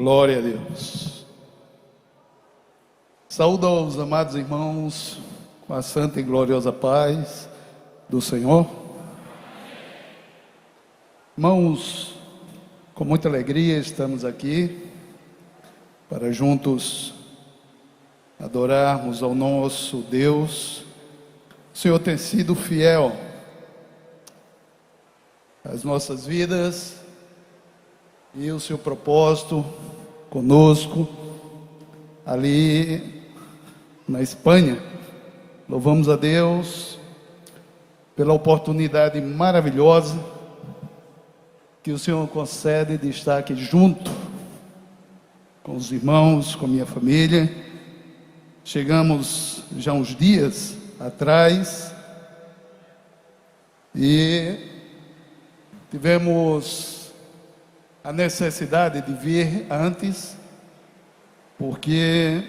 Glória a Deus. Saúdo aos amados irmãos com a santa e gloriosa paz do Senhor. Irmãos, com muita alegria estamos aqui para juntos adorarmos ao nosso Deus. O Senhor tem sido fiel às nossas vidas e o seu propósito conosco ali na Espanha. Louvamos a Deus pela oportunidade maravilhosa que o Senhor concede de estar aqui junto com os irmãos, com minha família. Chegamos já uns dias atrás e tivemos a necessidade de vir antes, porque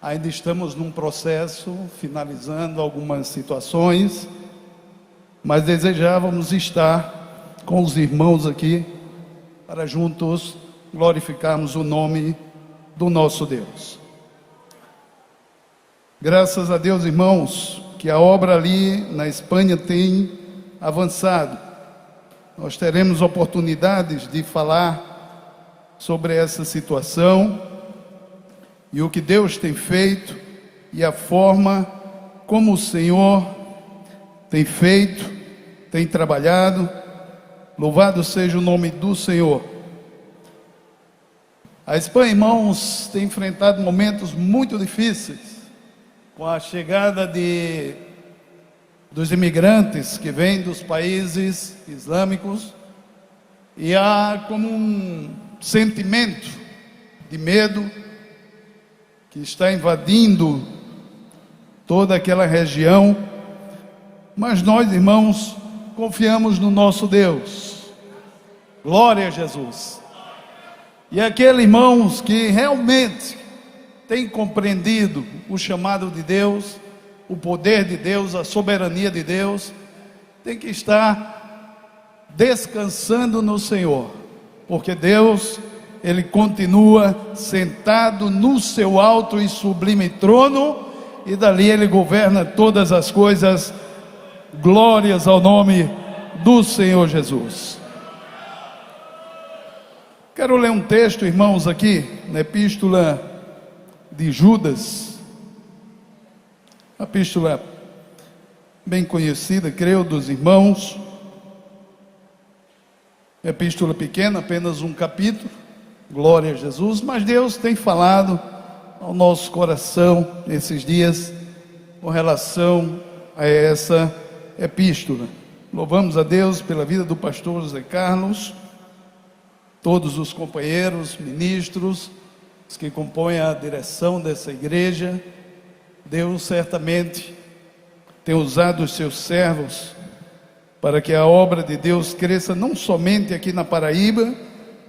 ainda estamos num processo, finalizando algumas situações, mas desejávamos estar com os irmãos aqui, para juntos glorificarmos o nome do nosso Deus. Graças a Deus, irmãos, que a obra ali na Espanha tem avançado. Nós teremos oportunidades de falar sobre essa situação e o que Deus tem feito e a forma como o Senhor tem feito, tem trabalhado. Louvado seja o nome do Senhor. A Espanha, irmãos, tem enfrentado momentos muito difíceis com a chegada dos imigrantes que vêm dos países islâmicos, e há como um sentimento de medo que está invadindo toda aquela região, mas nós, irmãos, confiamos no nosso Deus. Glória a Jesus. E aqueles irmãos que realmente têm compreendido o chamado de Deus, o poder de Deus, a soberania de Deus, tem que estar descansando no Senhor, porque Deus, Ele continua sentado no seu alto e sublime trono, e dali Ele governa todas as coisas. Glórias ao nome do Senhor Jesus. Quero ler um texto, irmãos, aqui na epístola de Judas. A epístola bem conhecida, creio, dos irmãos. Epístola pequena, apenas um capítulo. Glória a Jesus. Mas Deus tem falado ao nosso coração nesses dias com relação a essa epístola. Louvamos a Deus pela vida do pastor José Carlos, todos os companheiros, ministros, os que compõem a direção dessa igreja. Deus certamente tem usado os seus servos para que a obra de Deus cresça não somente aqui na Paraíba,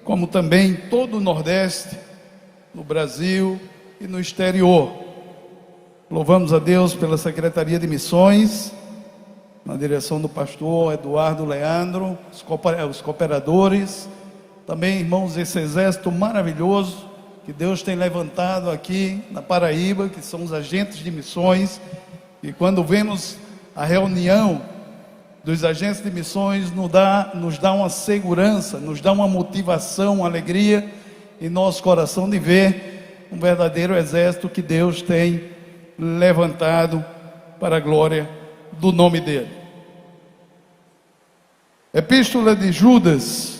como também em todo o Nordeste, no Brasil e no exterior. Louvamos a Deus pela Secretaria de Missões, na direção do pastor Eduardo Leandro, os cooperadores, também, irmãos, esse exército maravilhoso que Deus tem levantado aqui na Paraíba, que são os agentes de missões. E quando vemos a reunião dos agentes de missões, nos dá uma segurança, nos dá uma motivação, uma alegria em nosso coração de ver um verdadeiro exército que Deus tem levantado para a glória do nome dele. Epístola de Judas,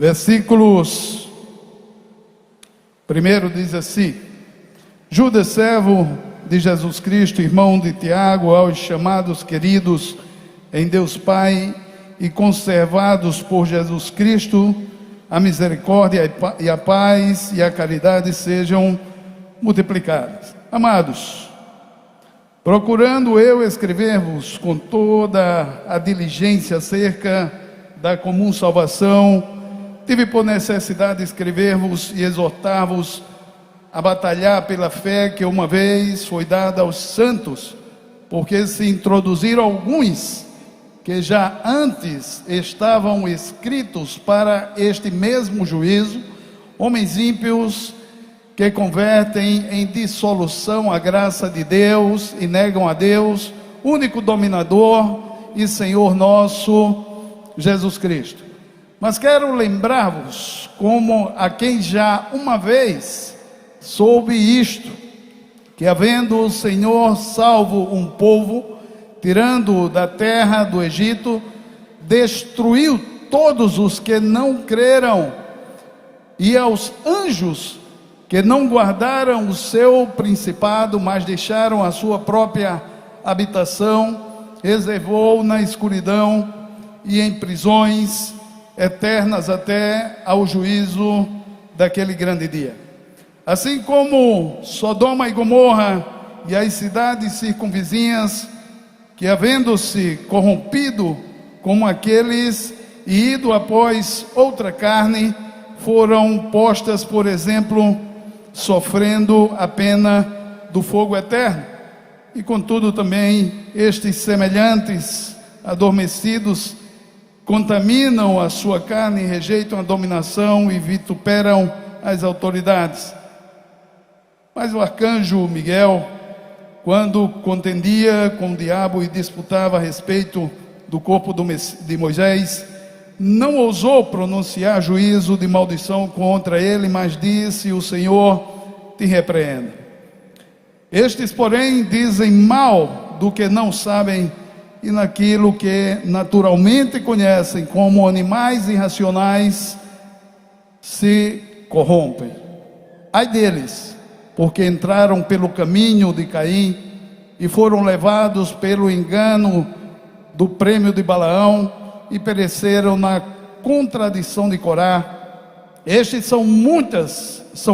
versículos, primeiro diz assim: Judas, servo de Jesus Cristo, irmão de Tiago, aos chamados queridos em Deus Pai e conservados por Jesus Cristo, a misericórdia e a paz e a caridade sejam multiplicadas. Amados, procurando eu escrever-vos com toda a diligência acerca da comum salvação, tive por necessidade escrever-vos e exortar-vos a batalhar pela fé que uma vez foi dada aos santos, porque se introduziram alguns que já antes estavam escritos para este mesmo juízo, homens ímpios que convertem em dissolução a graça de Deus e negam a Deus, único dominador e Senhor nosso, Jesus Cristo. Mas quero lembrar-vos, como a quem já uma vez soube isto, que havendo o Senhor salvo um povo, tirando-o da terra do Egito, destruiu todos os que não creram, e aos anjos que não guardaram o seu principado, mas deixaram a sua própria habitação, reservou na escuridão e em prisões eternas até ao juízo daquele grande dia. Assim como Sodoma e Gomorra e as cidades circunvizinhas, que havendo-se corrompido como aqueles e ido após outra carne, foram postas, por exemplo, sofrendo a pena do fogo eterno. E contudo também estes semelhantes adormecidos contaminam a sua carne, rejeitam a dominação e vituperam as autoridades. Mas o arcanjo Miguel, quando contendia com o diabo e disputava a respeito do corpo de Moisés, não ousou pronunciar juízo de maldição contra ele, mas disse: o Senhor te repreenda. Estes, porém, dizem mal do que não sabem, e naquilo que naturalmente conhecem, como animais irracionais, se corrompem. Ai deles, porque entraram pelo caminho de Caim e foram levados pelo engano do prêmio de Balaão e pereceram na contradição de Corá. Estes são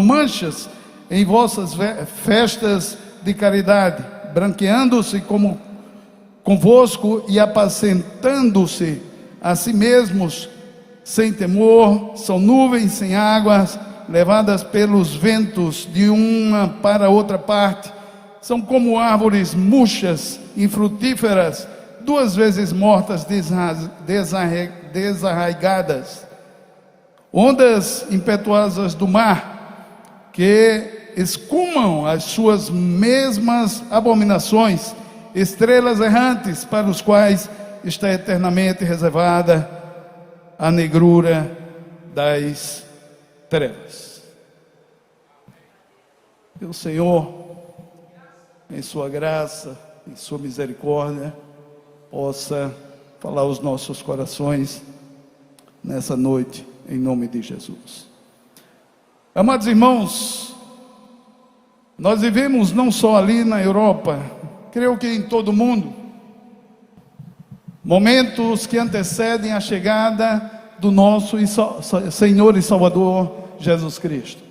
manchas em vossas festas de caridade, branqueando-se como convosco e apacentando-se a si mesmos sem temor. São nuvens sem águas, levadas pelos ventos de uma para outra parte. São como árvores murchas, infrutíferas, duas vezes mortas, desarraigadas. Ondas impetuosas do mar, que escumam as suas mesmas abominações, estrelas errantes para os quais está eternamente reservada a negrura das trevas. Que o Senhor, em sua graça, em sua misericórdia, possa falar aos nossos corações nessa noite, em nome de Jesus. Amados irmãos, nós vivemos não só ali na Europa, creio que em todo o mundo, momentos que antecedem a chegada do nosso Senhor e Salvador Jesus Cristo.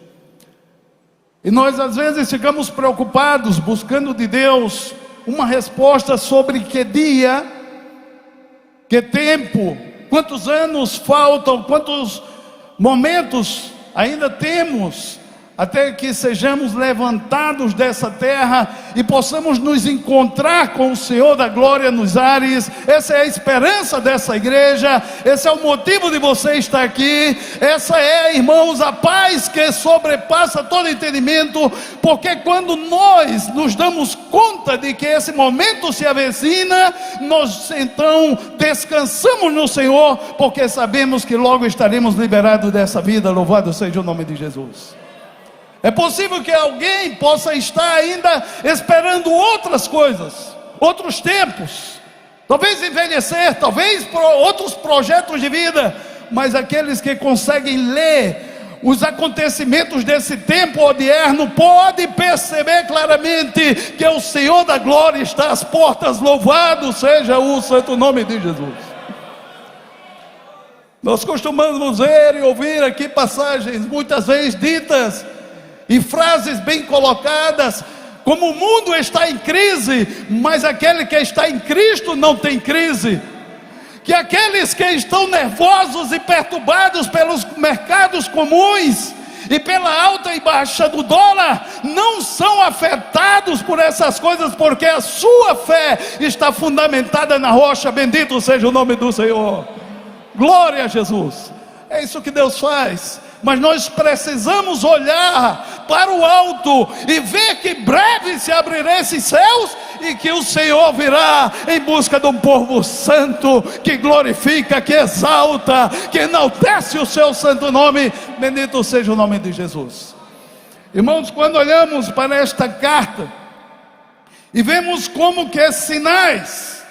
E nós às vezes ficamos preocupados, buscando de Deus uma resposta sobre que dia, que tempo, quantos anos faltam, quantos momentos ainda temos até que sejamos levantados dessa terra e possamos nos encontrar com o Senhor da glória nos ares. Essa é a esperança dessa igreja, esse é o motivo de você estar aqui. Essa é, irmãos, a paz que sobrepassa todo entendimento, porque quando nós nos damos conta de que esse momento se avecina, nós então descansamos no Senhor, porque sabemos que logo estaremos liberados dessa vida. Louvado seja o nome de Jesus. É possível que alguém possa estar ainda esperando outras coisas, outros tempos, talvez envelhecer, talvez outros projetos de vida, mas aqueles que conseguem ler os acontecimentos desse tempo odierno podem perceber claramente que o Senhor da glória está às portas. Louvado seja o santo nome de Jesus. Nós costumamos ver e ouvir aqui passagens muitas vezes ditas e frases bem colocadas, como o mundo está em crise, mas aquele que está em Cristo não tem crise. Que aqueles que estão nervosos e perturbados pelos mercados comuns e pela alta e baixa do dólar, não são afetados por essas coisas, porque a sua fé está fundamentada na rocha. Bendito seja o nome do Senhor. Glória a Jesus. É isso que Deus faz. Mas nós precisamos olhar para o alto e ver que breve se abrirão esses céus e que o Senhor virá em busca de um povo santo, que glorifica, que exalta, que enaltece o seu santo nome. Bendito seja o nome de Jesus. Irmãos, quando olhamos para esta carta e vemos como que sinais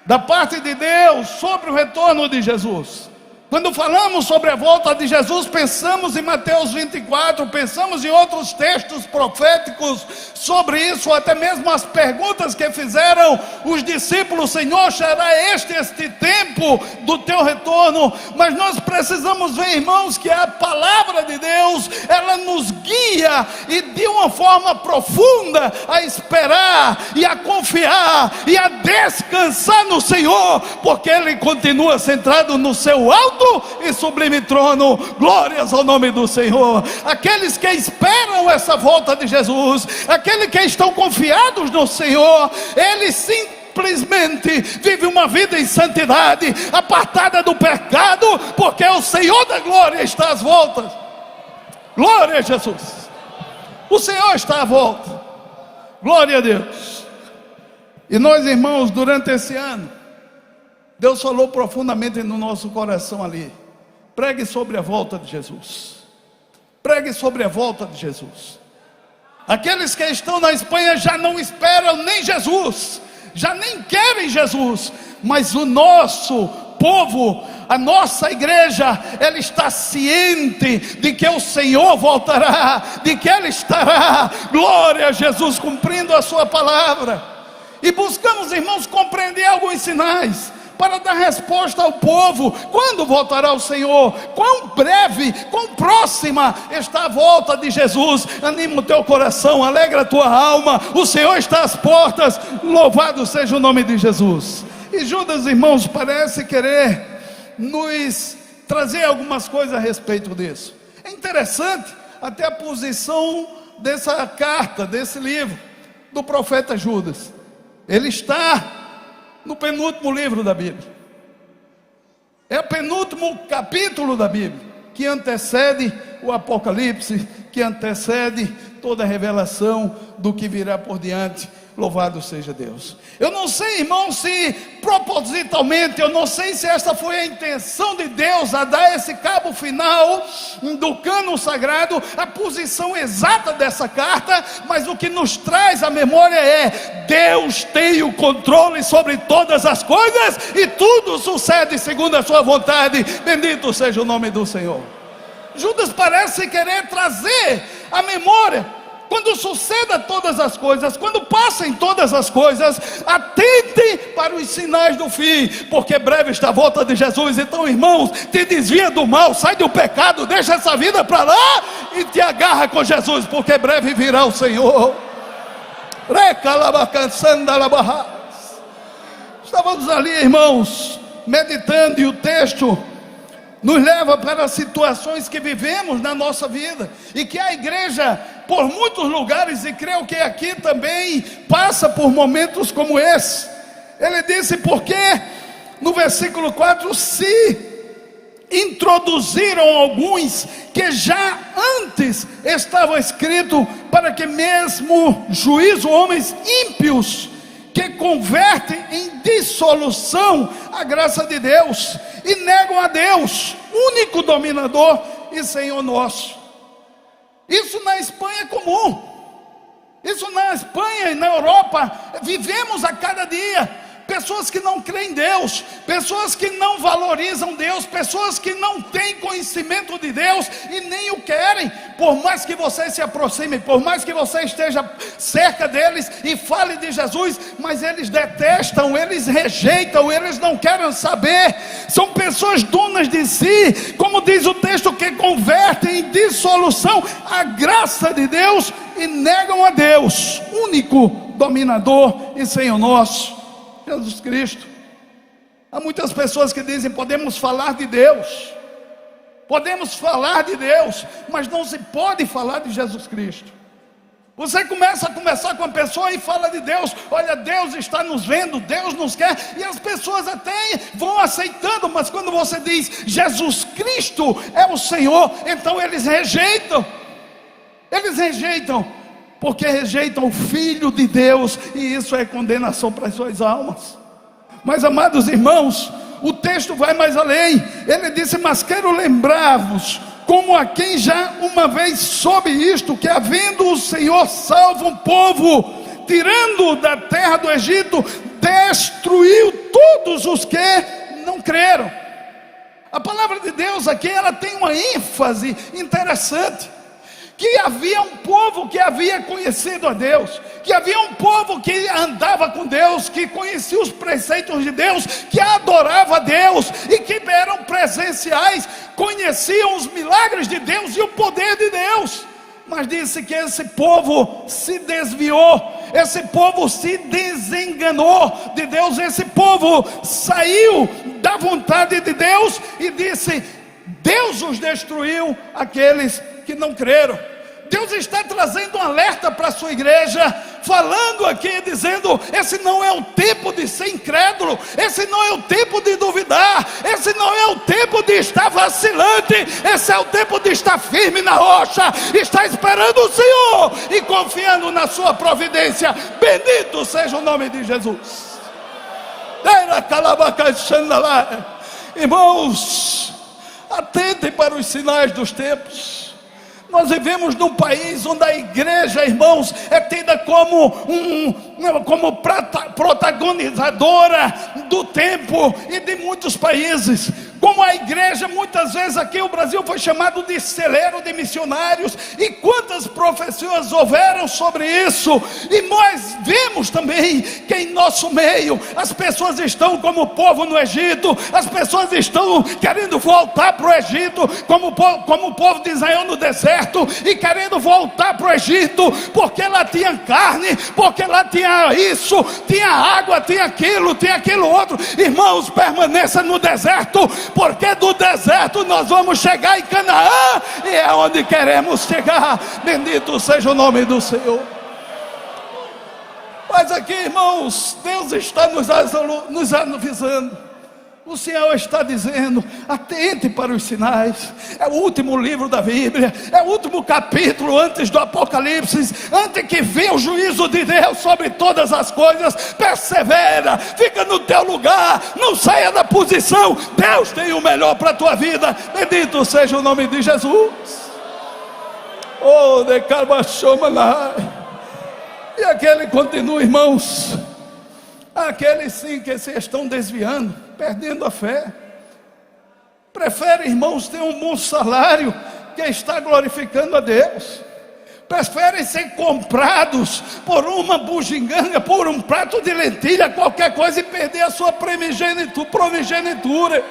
da parte de Deus sobre o retorno de Jesus. Quando falamos sobre a volta de Jesus, pensamos em Mateus 24, pensamos em outros textos proféticos sobre isso, até mesmo as perguntas que fizeram os discípulos: Senhor, será este tempo do teu retorno? Mas nós precisamos ver, irmãos, que a palavra de Deus, ela nos guia e de uma forma profunda a esperar e a confiar e a descansar no Senhor, porque Ele continua centrado no seu alto e sublime trono. Glórias ao nome do Senhor. Aqueles que esperam essa volta de Jesus, aqueles que estão confiados no Senhor, eles simplesmente vivem uma vida em santidade, apartada do pecado, porque o Senhor da glória está às voltas. Glória a Jesus. O Senhor está à volta. Glória a Deus. E nós, irmãos, durante esse ano, Deus falou profundamente no nosso coração ali: pregue sobre a volta de Jesus. Pregue sobre a volta de Jesus. Aqueles que estão na Espanha já não esperam nem Jesus, já nem querem Jesus, mas o nosso povo, a nossa igreja, ela está ciente de que o Senhor voltará, de que Ele estará, glória a Jesus, cumprindo a sua palavra. E buscamos, irmãos, compreender alguns sinais para dar resposta ao povo. Quando voltará o Senhor? Quão breve, quão próxima está a volta de Jesus? Anima o teu coração, alegra a tua alma, o Senhor está às portas. Louvado seja o nome de Jesus. E Judas, irmãos, parece querer nos trazer algumas coisas a respeito disso. É interessante até a posição dessa carta, desse livro do profeta Judas. Ele está no penúltimo livro da Bíblia. É o penúltimo capítulo da Bíblia, que antecede o Apocalipse, que antecede toda a revelação do que virá por diante. Louvado seja Deus. Eu não sei, irmão, se propositalmente, eu não sei se esta foi a intenção de Deus a dar esse cabo final do cânon sagrado, a posição exata dessa carta, mas o que nos traz à memória é: Deus tem o controle sobre todas as coisas e tudo sucede segundo a sua vontade. Bendito seja o nome do Senhor. Judas parece querer trazer à memória: quando suceda todas as coisas, quando passem todas as coisas, atente para os sinais do fim, porque breve está a volta de Jesus. Então, irmãos, te desvia do mal, sai do pecado, deixa essa vida para lá e te agarra com Jesus, porque breve virá o Senhor. Estávamos ali, irmãos, meditando, e o texto nos leva para situações que vivemos na nossa vida, e que a igreja, por muitos lugares, e creio que aqui também, passa por momentos como esse. Ele disse: porque no versículo 4, se introduziram alguns que já antes estavam escritos, para que mesmo juízo homens ímpios, que convertem em dissolução a graça de Deus, e negam a Deus, único dominador e Senhor nosso. Isso na Espanha é comum. Isso na Espanha e na Europa vivemos a cada dia. Pessoas que não creem em Deus, pessoas que não valorizam Deus, pessoas que não têm conhecimento de Deus e nem o querem. Por mais que você se aproxime, por mais que você esteja cerca deles e fale de Jesus, mas eles detestam, eles rejeitam, eles não querem saber. São pessoas donas de si, como diz o texto, que convertem em dissolução a graça de Deus e negam a Deus, único dominador e Senhor nosso, Jesus Cristo. Há muitas pessoas que dizem: podemos falar de Deus, Podemos falar de Deus, mas não se pode falar de Jesus Cristo. Você começa a conversar com a pessoa e fala de Deus. Olha, Deus está nos vendo, Deus nos quer. E as pessoas até vão aceitando. Mas quando você diz Jesus Cristo é o Senhor, então eles rejeitam. Eles rejeitam, porque rejeitam o Filho de Deus. E isso é condenação para as suas almas. Mas, amados irmãos, o texto vai mais além. Ele disse: mas quero lembrar-vos, como a quem já uma vez soube isto, que havendo o Senhor salvo um povo, tirando-o da terra do Egito, destruiu todos os que não creram. A palavra de Deus aqui, ela tem uma ênfase interessante, que havia um povo que havia conhecido a Deus, que havia um povo que andava com Deus, que conhecia os preceitos de Deus, que adorava a Deus, e que eram presenciais, conheciam os milagres de Deus e o poder de Deus. Mas disse que esse povo se desviou, esse povo se desenganou de Deus, esse povo saiu da vontade de Deus, e disse: Deus os destruiu, aqueles que não creram. Deus está trazendo um alerta para a sua igreja, falando aqui, dizendo: esse não é o tempo de ser incrédulo, esse não é o tempo de duvidar, esse não é o tempo de estar vacilante, esse é o tempo de estar firme na rocha, estar esperando o Senhor e confiando na sua providência. Bendito seja o nome de Jesus. Irmãos, atentem para os sinais dos tempos. Nós vivemos num país onde a igreja, irmãos, é tida como protagonizadora do tempo e de muitos países. Como a igreja, muitas vezes aqui o Brasil foi chamado de celeiro de missionários, e quantas profecias houveram sobre isso. E nós vemos também que em nosso meio as pessoas estão como o povo no Egito, as pessoas estão querendo voltar para o Egito, como o povo de Israel no deserto, e querendo voltar para o Egito, porque lá tinha carne, porque lá tinha isso, tinha água, tinha aquilo outro. Irmãos, permaneça no deserto, porque do deserto nós vamos chegar em Canaã, e é onde queremos chegar. Bendito seja o nome do Senhor. Mas aqui, irmãos, Deus está nos avisando. O Senhor está dizendo: atente para os sinais. É o último livro da Bíblia, é o último capítulo antes do Apocalipse, antes que venha o juízo de Deus sobre todas as coisas. Persevera, fica no teu lugar, não saia da posição. Deus tem o melhor para a tua vida. Bendito seja o nome de Jesus. Oh, de Carbachomanai. E aquele continua, irmãos. Aqueles sim que se estão desviando, perdendo a fé, preferem, irmãos, ter um bom salário que está glorificando a Deus, preferem ser comprados por uma bugiganga, por um prato de lentilha, qualquer coisa, e perder a sua primogenitura.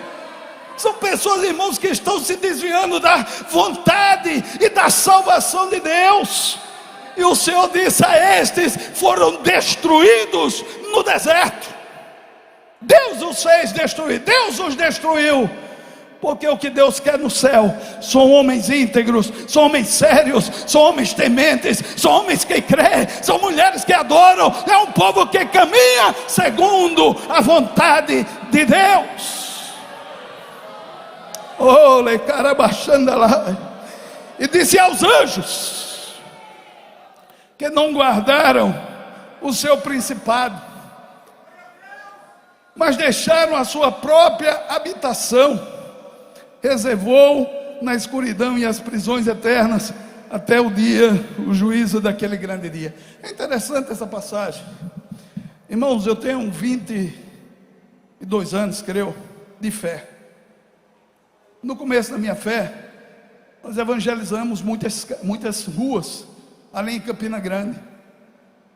São pessoas, irmãos, que estão se desviando da vontade e da salvação de Deus. E o Senhor disse: a estes foram destruídos no deserto. Deus os fez destruir, Deus os destruiu. Porque o que Deus quer no céu são homens íntegros, são homens sérios, são homens tementes, são homens que creem, são mulheres que adoram. É um povo que caminha segundo a vontade de Deus. Oh, le carabachanda lá. E disse aos anjos que não guardaram o seu principado, mas deixaram a sua própria habitação, reservou na escuridão e as prisões eternas, até o dia, o juízo daquele grande dia. É interessante essa passagem. Irmãos, eu tenho 22 anos, creio, de fé. No começo da minha fé, nós evangelizamos muitas ruas, ali em Campina Grande,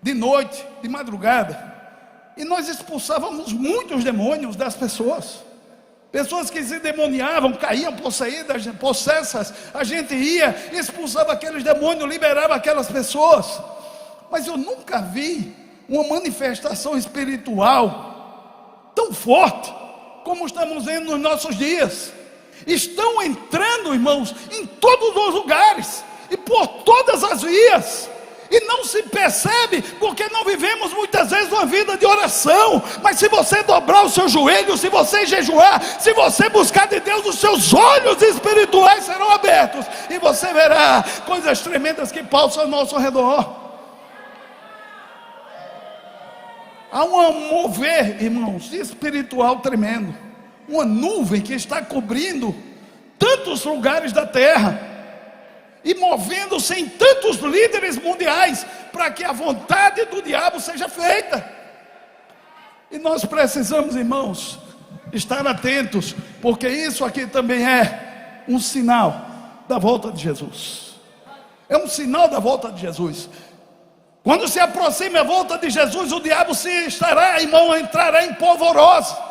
de noite, de madrugada, e nós expulsávamos muitos demônios das pessoas. Pessoas que se demoniavam, caíam possuídas, possessas. A gente ia, expulsava aqueles demônios, liberava aquelas pessoas. Mas eu nunca vi uma manifestação espiritual tão forte como estamos vendo nos nossos dias. estão entrando, irmãos, em todos os lugares e por todas as vias, e não se percebe, porque não vivemos muitas vezes uma vida de oração. Mas se você dobrar o seu joelho, se você jejuar, se você buscar de Deus, os seus olhos espirituais serão abertos, e você verá coisas tremendas que passam ao nosso redor. Há um mover, irmãos, espiritual tremendo, uma nuvem que está cobrindo tantos lugares da terra, e movendo-se em tantos líderes mundiais, para que a vontade do diabo seja feita. E nós precisamos, irmãos, estar atentos, porque isso aqui também é um sinal da volta de Jesus. É um sinal da volta de Jesus. Quando se aproxima a volta de Jesus, o diabo entrará em polvorosa,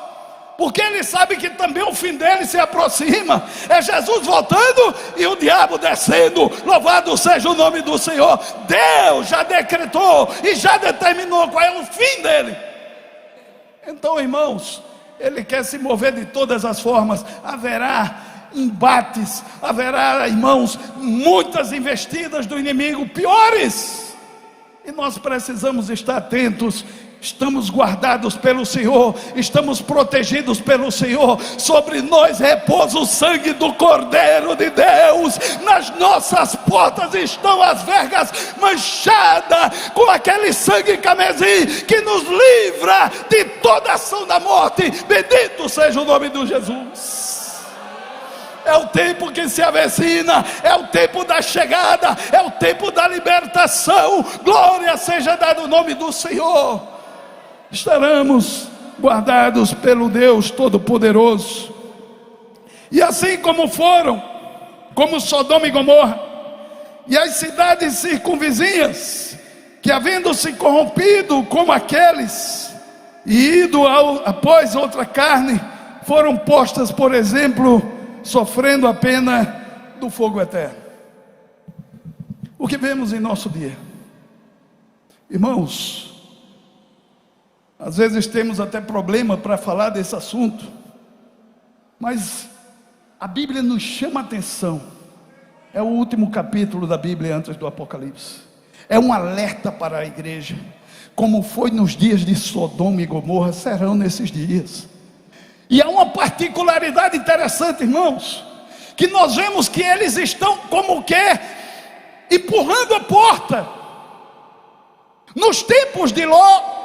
porque ele sabe que também o fim dele se aproxima. É Jesus voltando e o diabo descendo. Louvado seja o nome do Senhor. Deus já decretou e já determinou qual é o fim dele. Então, irmãos, ele quer se mover de todas as formas. Haverá embates, haverá, irmãos, muitas investidas do inimigo, piores, e nós precisamos estar atentos. Estamos guardados pelo Senhor, estamos protegidos pelo Senhor. Sobre nós repousa o sangue do Cordeiro de Deus. Nas nossas portas estão as vergas manchadas com aquele sangue carmesim que nos livra de toda ação da morte. Bendito seja o nome de Jesus. É o tempo que se avecina, é o tempo da chegada, é o tempo da libertação. Glória seja dada o nome do Senhor. Estaremos guardados pelo Deus Todo-Poderoso. E assim como foram, como Sodoma e Gomorra, e as cidades circunvizinhas, que havendo se corrompido como aqueles, e ido após outra carne, foram postas, por exemplo, sofrendo a pena do fogo eterno. O que vemos em nosso dia, irmãos, às vezes temos até problema para falar desse assunto, mas a Bíblia nos chama a atenção. É o último capítulo da Bíblia antes do Apocalipse. É um alerta para a igreja. Como foi nos dias de Sodoma e Gomorra, serão nesses dias. E há uma particularidade interessante, irmãos, que nós vemos que eles estão como que empurrando a porta. Nos tempos de Ló,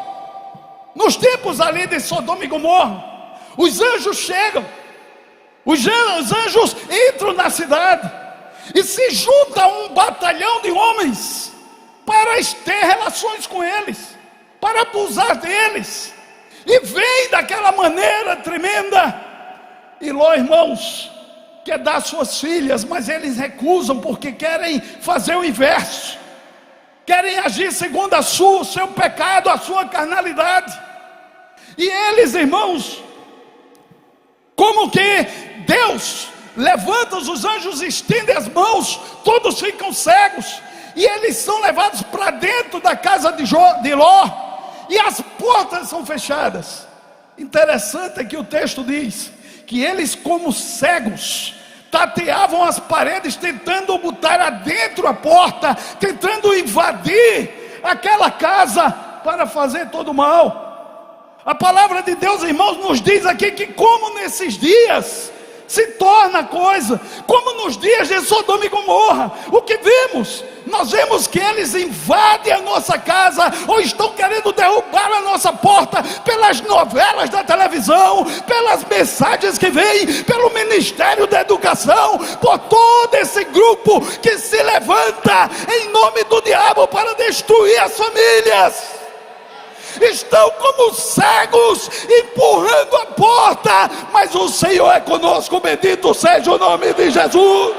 nos tempos ali de Sodoma e Gomorra, os anjos chegam, os anjos entram na cidade, e se junta um batalhão de homens, para ter relações com eles, para abusar deles, e vem daquela maneira tremenda. E Ló, irmãos, quer dar suas filhas, mas eles recusam, porque querem fazer o inverso, querem agir segundo o seu pecado, a sua carnalidade. E eles, irmãos, como que Deus levanta os anjos, estende as mãos, todos ficam cegos, e eles são levados para dentro da casa de Ló, e as portas são fechadas. Interessante é que o texto diz que eles, como cegos, tateavam as paredes, tentando botar adentro a porta, tentando invadir aquela casa para fazer todo o mal. A palavra de Deus, irmãos, nos diz aqui que como nesses dias se torna a coisa, como nos dias de Sodoma e Gomorra, o que vemos? Nós vemos que eles invadem a nossa casa, ou estão querendo derrubar a nossa porta, pelas novelas da televisão, pelas mensagens que vêm, pelo Ministério da Educação, por todo esse grupo que se levanta em nome do diabo para destruir as famílias. Estão como cegos, empurrando a porta, mas o Senhor é conosco. Bendito seja o nome de Jesus.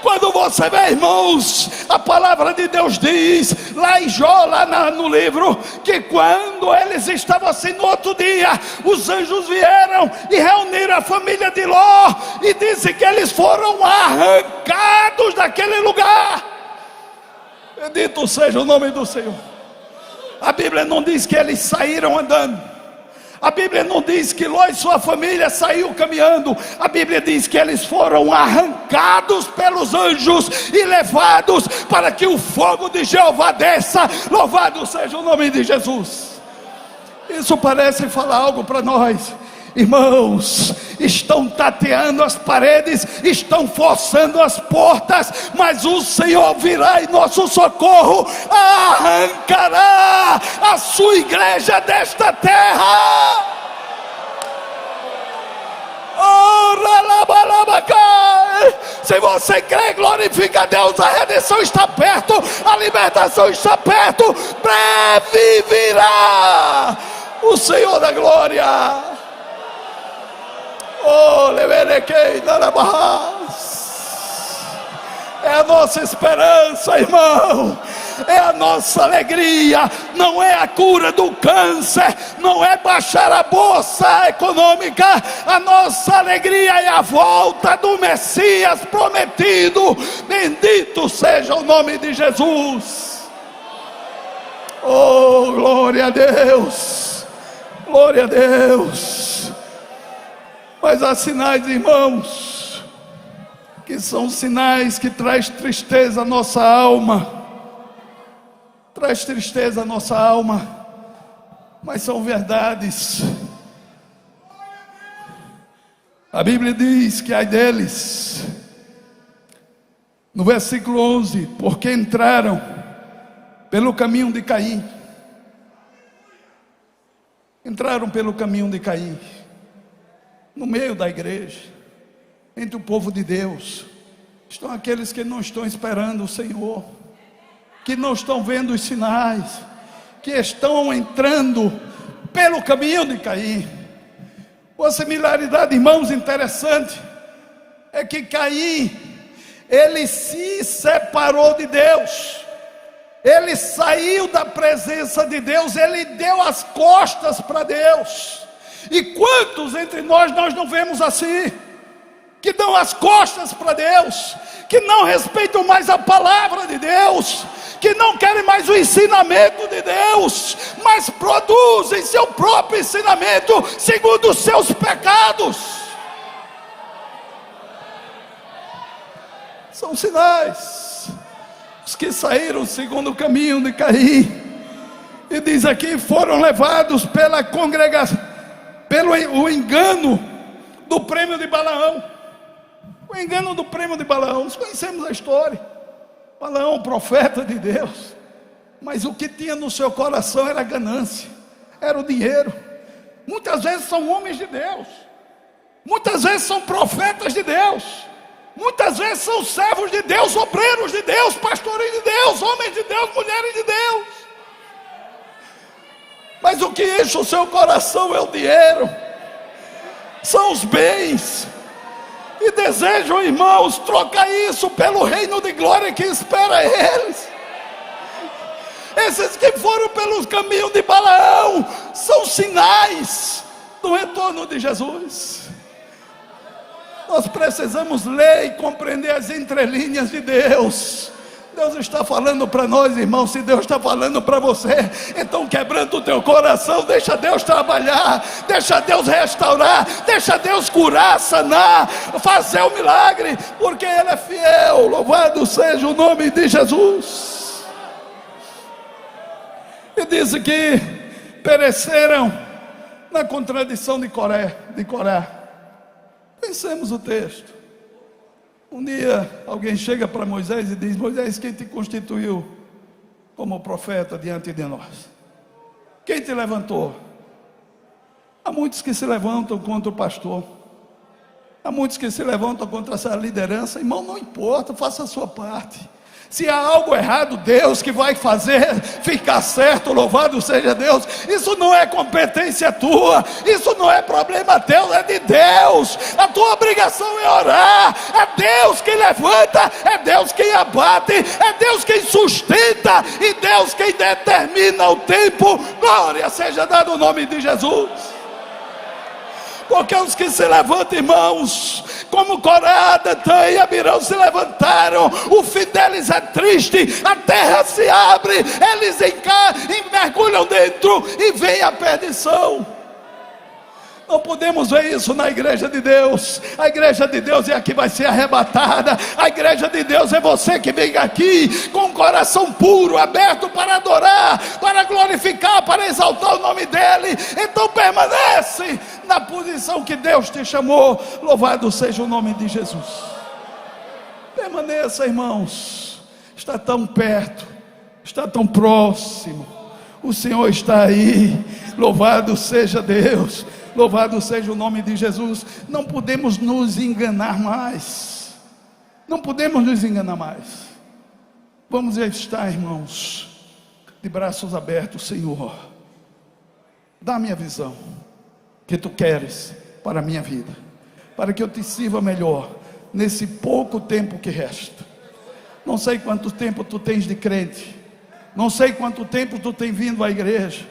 Quando você vê, irmãos, a palavra de Deus diz lá em Jó, no livro, que quando eles estavam assim no outro dia, os anjos vieram e reuniram a família de Ló, e disse que eles foram arrancados daquele lugar. Bendito seja o nome do Senhor. A Bíblia não diz que eles saíram andando. A Bíblia não diz que Ló e sua família saiu caminhando. A Bíblia diz que eles foram arrancados pelos anjos e levados para que o fogo de Jeová desça. Louvado seja o nome de Jesus. Isso parece falar algo para nós. Irmãos, estão tateando as paredes, estão forçando as portas, mas o Senhor virá em nosso socorro, arrancará a sua igreja desta terra. Se você crê, glorifica a Deus. A redenção está perto, a libertação está perto. Breve virá o Senhor da glória. É a nossa esperança, irmão. É a nossa alegria. Não é a cura do câncer, não é baixar a bolsa econômica. A nossa alegria é a volta do Messias prometido. Bendito seja o nome de Jesus. Oh, glória a Deus, glória a Deus. Mas há sinais, irmãos, que são sinais que traz tristeza à nossa alma. Traz tristeza à nossa alma, mas são verdades. A Bíblia diz que ai deles, no versículo 11, porque entraram pelo caminho de Caim. Entraram pelo caminho de Caim. No meio da igreja, entre o povo de Deus, estão aqueles que não estão esperando o Senhor, que não estão vendo os sinais, que estão entrando pelo caminho de Caim. Uma similaridade, irmãos, interessante, é que Caim, ele se separou de Deus, ele saiu da presença de Deus, ele deu as costas para Deus. E quantos entre nós não vemos assim, que dão as costas para Deus, que não respeitam mais a palavra de Deus, que não querem mais o ensinamento de Deus, mas produzem seu próprio ensinamento segundo os seus pecados. São sinais. Os que saíram segundo o caminho de Caim, e diz aqui, foram levados pela congregação, pelo engano do prêmio de Balaão. O engano do prêmio de Balaão, nós conhecemos a história. Balaão, profeta de Deus, mas o que tinha no seu coração era ganância, era o dinheiro. Muitas vezes são homens de Deus, muitas vezes são profetas de Deus, muitas vezes são servos de Deus, obreiros de Deus, pastores de Deus, homens de Deus, mulheres de Deus. Mas o que enche o seu coração é o dinheiro, são os bens, e desejam, irmãos, trocar isso pelo reino de glória que espera eles. Esses que foram pelos caminhos de Balaão são sinais do retorno de Jesus. Nós precisamos ler e compreender as entrelinhas de Deus. Deus está falando para nós, irmãos. Se Deus está falando para você, então quebrando o teu coração, deixa Deus trabalhar, deixa Deus restaurar, deixa Deus curar, sanar, fazer o milagre, porque Ele é fiel. Louvado seja o nome de Jesus. E diz que pereceram na contradição de Coré. Pensemos o texto. Um dia alguém chega para Moisés e diz: Moisés, quem te constituiu como profeta diante de nós? Quem te levantou? Há muitos que se levantam contra o pastor, há muitos que se levantam contra essa liderança. Irmão, não importa, faça a sua parte. Se há algo errado, Deus que vai fazer ficar certo, louvado seja Deus. Isso não é competência tua, isso não é problema teu, é de Deus. A tua obrigação é orar. É Deus quem levanta, é Deus quem abate, é Deus quem sustenta e Deus quem determina o tempo. Glória seja dada o nome de Jesus. Porque os que se levantam, irmãos, como Corá, Datã e Abirão se levantaram, o fim deles é triste, a terra se abre, eles mergulham dentro e vem a perdição. Não podemos ver isso na igreja de Deus. A igreja de Deus é a que vai ser arrebatada. A igreja de Deus é você que vem aqui com o coração puro, aberto para adorar, para glorificar, para exaltar o nome dEle. Então permanece na posição que Deus te chamou. Louvado seja o nome de Jesus. Permaneça, irmãos. Está tão perto, está tão próximo. O Senhor está aí. Louvado seja Deus. Louvado seja o nome de Jesus. Não podemos nos enganar mais. Não podemos nos enganar mais. Vamos estar, irmãos, de braços abertos. Senhor, dá-me a visão que Tu queres para a minha vida, para que eu Te sirva melhor nesse pouco tempo que resta. Não sei quanto tempo Tu tens de crente, não sei quanto tempo Tu tens vindo à igreja,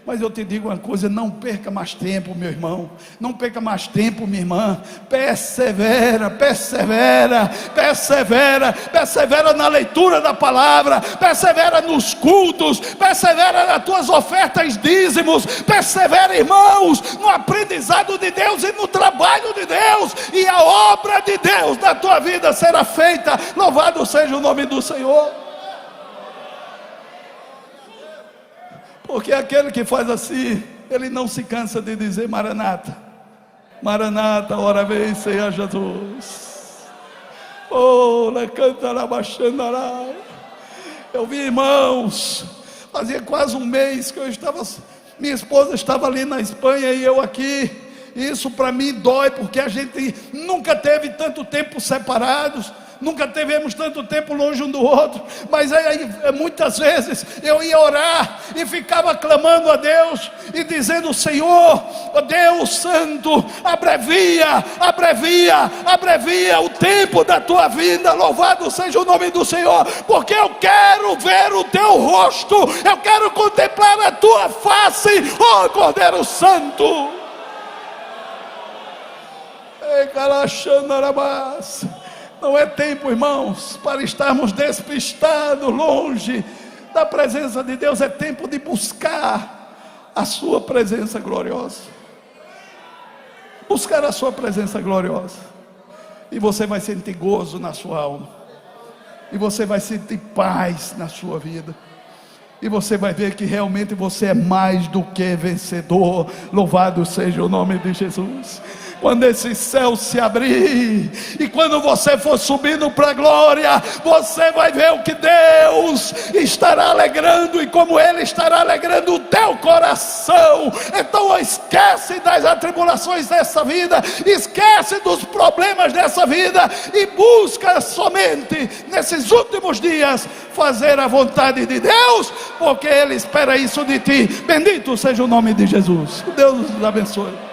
mas eu te digo uma coisa: não perca mais tempo, meu irmão, não perca mais tempo, minha irmã. Persevera, persevera, persevera, persevera na leitura da palavra, persevera nos cultos, persevera nas tuas ofertas, dízimos, persevera, irmãos, no aprendizado de Deus e no trabalho de Deus, e a obra de Deus na tua vida será feita. Louvado seja o nome do Senhor. Porque aquele que faz assim, ele não se cansa de dizer: Maranata, Maranata, ora vem, Senhor Jesus. Oh, la canta la baixandará. Eu vi, irmãos, fazia quase um mês que minha esposa estava ali na Espanha e eu aqui. Isso para mim dói, porque a gente nunca teve tanto tempo separados, nunca tivemos tanto tempo longe um do outro. Mas aí muitas vezes eu ia orar e ficava clamando a Deus e dizendo: Senhor, ó Deus Santo, abrevia, abrevia, abrevia o tempo da tua vinda. Louvado seja o nome do Senhor, porque eu quero ver o teu rosto, eu quero contemplar a tua face, ó Cordeiro Santo. Não é tempo, irmãos, para estarmos despistados, longe da presença de Deus. É tempo de buscar a sua presença gloriosa. Buscar a sua presença gloriosa. E você vai sentir gozo na sua alma. E você vai sentir paz na sua vida. E você vai ver que realmente você é mais do que vencedor. Louvado seja o nome de Jesus. Quando esse céu se abrir e quando você for subindo para a glória, você vai ver o que Deus estará alegrando e como Ele estará alegrando o teu coração. Então esquece das atribulações dessa vida, esquece dos problemas dessa vida e busca somente nesses últimos dias fazer a vontade de Deus, porque Ele espera isso de ti. Bendito seja o nome de Jesus. Deus nos abençoe.